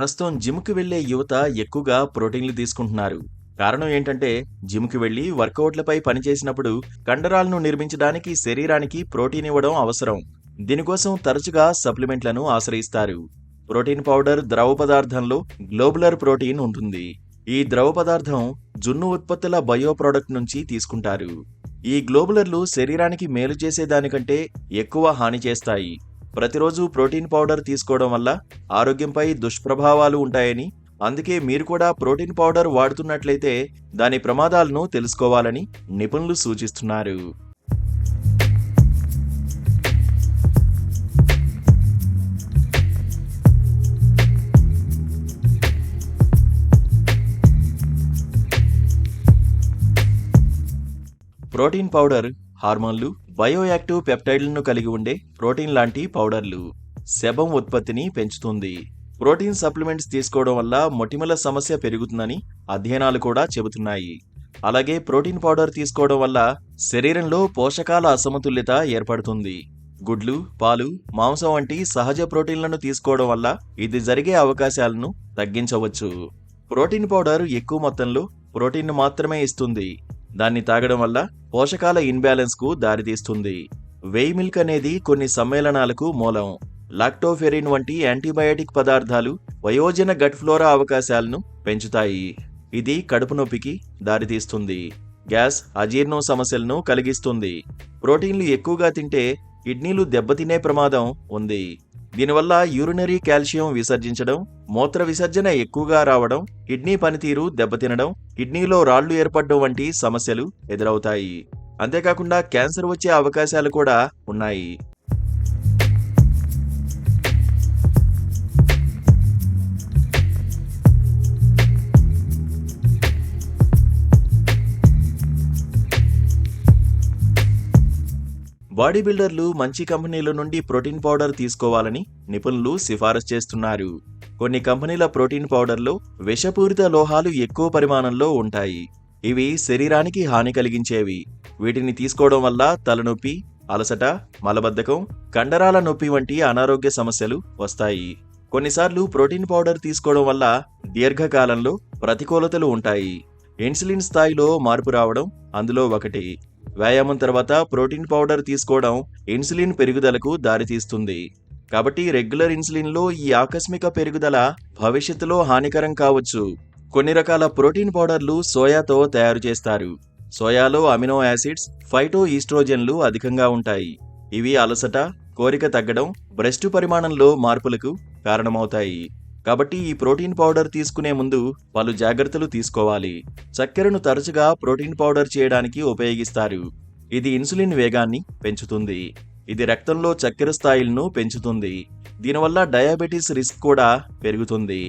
ప్రస్తుతం జిమ్‌కి వెళ్లే యువత ఎక్కువగా ప్రోటీన్‌లు తీసుకుంటున్నారు. కారణం ఏంటంటే, జిమ్‌కి వెళ్లి వర్కౌట్‌లపై పనిచేసినప్పుడు కండరాలను నిర్మించడానికి శరీరానికి ప్రోటీన్ ఇవ్వడం అవసరం. దీనికోసం తరచుగా సప్లిమెంట్లను ఆశ్రయిస్తారు. ప్రోటీన్ పౌడర్ ద్రవ పదార్థంలో గ్లోబులర్ ప్రోటీన్ ఉంటుంది. ఈ ద్రవ పదార్థం జున్ను ఉత్పత్తుల బయో ప్రొడక్ట్ నుంచి తీసుకుంటారు. ఈ గ్లోబులర్లు శరీరానికి మేలు చేసేదానికంటే ఎక్కువ హాని చేస్తాయి. ప్రతిరోజు ప్రోటీన్ పౌడర్ తీసుకోవడం వల్ల ఆరోగ్యంపై దుష్ప్రభావాలు ఉంటాయని, అందుకే మీరు కూడా ప్రోటీన్ పౌడర్ వాడుతున్నట్లయితే దాని ప్రమాదాలను తెలుసుకోవాలని నిపుణులు సూచిస్తున్నారు. ప్రోటీన్ పౌడర్ హార్మోన్లు, బయోయాక్టివ్ పెప్టైడ్లను కలిగి ఉండే ప్రోటీన్ లాంటి పౌడర్లు. సెబం ఉత్పత్తిని పెంచుతుంది. ప్రోటీన్ సప్లిమెంట్స్ తీసుకోవడం వల్ల మొటిమల సమస్య పెరుగుతుందని అధ్యయనాలు కూడా చెబుతున్నాయి. అలాగే ప్రోటీన్ పౌడర్ తీసుకోవడం వల్ల శరీరంలో పోషకాల అసమతుల్యత ఏర్పడుతుంది. గుడ్లు, పాలు, మాంసం వంటి సహజ ప్రోటీన్లను తీసుకోవడం వల్ల ఇది జరిగే అవకాశాలను తగ్గించవచ్చు. ప్రోటీన్ పౌడర్ ఎక్కువ మొత్తంలో ప్రోటీన్ను మాత్రమే ఇస్తుంది. దాన్ని తాగడం వల్ల పోషకాల ఇన్బ్యాలెన్స్ కు దారితీస్తుంది. వేయి మిల్క్ అనేది కొన్ని సమ్మేళనాలకు మూలం. లాక్టోఫెరిన్ వంటి యాంటీబయాటిక్ పదార్థాలు వయోజన గట్ ఫ్లోరా అవకాశాలను పెంచుతాయి. ఇది కడుపు నొప్పికి దారితీస్తుంది. గ్యాస్, అజీర్ణం సమస్యలను కలిగిస్తుంది. ప్రోటీన్లు ఎక్కువగా తింటే కిడ్నీలు దెబ్బతినే ప్రమాదం ఉంది. దీనివల్ల యూరినరీ కాల్షియం విసర్జించడం, మూత్ర విసర్జన ఎక్కువగా రావడం, కిడ్నీ పనితీరు దెబ్బతినడం, కిడ్నీలో రాళ్లు ఏర్పడడం వంటి సమస్యలు ఎదురవుతాయి. అంతేకాకుండా క్యాన్సర్ వచ్చే అవకాశాలు కూడా ఉన్నాయి. బాడీ బిల్డర్లు మంచి కంపెనీల నుండి ప్రోటీన్ పౌడర్ తీసుకోవాలని నిపుణులు సిఫారసు చేస్తున్నారు. కొన్ని కంపెనీల ప్రోటీన్ పౌడర్లో విషపూరిత లోహాలు ఎక్కువ పరిమాణంలో ఉంటాయి. ఇవి శరీరానికి హాని కలిగించేవి. వీటిని తీసుకోవడం వల్ల తలనొప్పి, అలసట, మలబద్ధకం, కండరాల నొప్పి వంటి అనారోగ్య సమస్యలు వస్తాయి. కొన్నిసార్లు ప్రోటీన్ పౌడర్ తీసుకోవడం వల్ల దీర్ఘకాలంలో ప్రతికూలతలు ఉంటాయి. ఇన్సులిన్ స్థాయిలో మార్పు రావడం అందులో ఒకటి. వ్యాయామం తర్వాత ప్రోటీన్ పౌడర్ తీసుకోవడం ఇన్సులిన్ పెరుగుదలకు దారితీస్తుంది. కాబట్టి రెగ్యులర్ ఇన్సులిన్లో ఈ ఆకస్మిక పెరుగుదల భవిష్యత్తులో హానికరం కావచ్చు. కొన్ని రకాల ప్రోటీన్ పౌడర్లు సోయాతో తయారు చేస్తారు. సోయాలో అమినో యాసిడ్స్, ఫైటో ఈస్ట్రోజెన్లు అధికంగా ఉంటాయి. ఇవి అలసట, కోరిక తగ్గడం, బ్రెస్ట్ పరిమాణంలో మార్పులకు కారణమవుతాయి. కాబట్టి ఈ ప్రోటీన్ పౌడర్ తీసుకునే ముందు పలు జాగ్రత్తలు తీసుకోవాలి. చక్కెరను తరచుగా ప్రోటీన్ పౌడర్ చేయడానికి ఉపయోగిస్తారు. ఇది ఇన్సులిన్ వేగాన్ని పెంచుతుంది. ఇది రక్తంలో చక్కెర స్థాయిలను పెంచుతుంది. దీనివల్ల డయాబెటీస్ రిస్క్ కూడా పెరుగుతుంది.